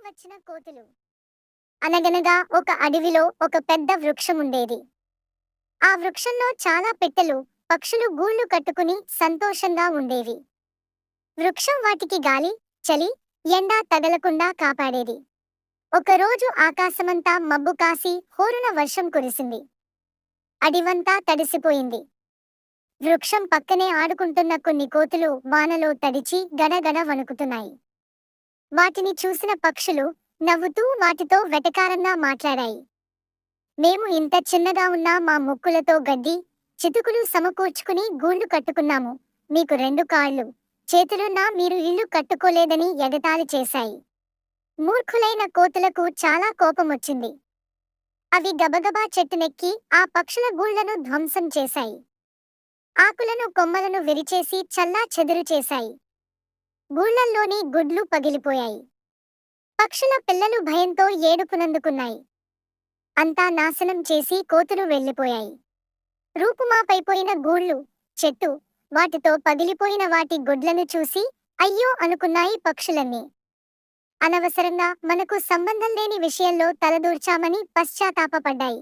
వచ్చిన కోతులు. అనగనగా ఒక అడవిలో ఒక పెద్ద వృక్షం ఉండేది. ఆ వృక్షంలో చాలా పెట్టెలు, పక్షులు గూళ్ళు కట్టుకుని సంతోషంగా ఉండేవి. వృక్షం వాటికి గాలి, చలి, ఎండ తగలకుండా కాపాడేది. ఒకరోజు ఆకాశమంతా మబ్బు కాసి హోరున వర్షం కురిసింది. అడివంతా తడిసిపోయింది. వృక్షం పక్కనే ఆడుకుంటున్న కొన్ని కోతులు వానలో తడిచి గడగడ వణుకుతున్నాయి. వాటిని చూసిన పక్షులు నవ్వుతూ వాటితో వెటకారంగా మాట్లాడాయి. మేము ఇంత చిన్నగా ఉన్న మా ముక్కులతో గడ్డి, చితుకులు సమకూర్చుకుని గూళ్ళు కట్టుకున్నాము. మీకు 2 కాళ్ళు, చేతులున్నా మీరు ఇల్లు కట్టుకోలేదని ఎగతాళి చేశాయి. మూర్ఖులైన కోతులకు చాలా కోపమొచ్చింది. అవి గబగబా చెట్టునెక్కి ఆ పక్షుల గూళ్లను ధ్వంసం చేశాయి. ఆకులను కొమ్మలను విరిచేసి చల్లా చెదురు చేశాయి. గూళ్లల్లోని గుడ్లు పగిలిపోయాయి. పక్షుల పిల్లలు భయంతో ఏడుపునందుకున్నాయి. అంతా నాశనం చేసి కోతులు వెళ్ళిపోయాయి. రూపుమాపైపోయిన గూళ్ళు, చెట్టు, వాటితో పగిలిపోయిన వాటి గుడ్లను చూసి అయ్యో అనుకున్నాయి పక్షులన్నీ. అనవసరంగా మనకు సంబంధం లేని విషయంలో తలదూర్చామని పశ్చాత్తాపపడ్డాయి.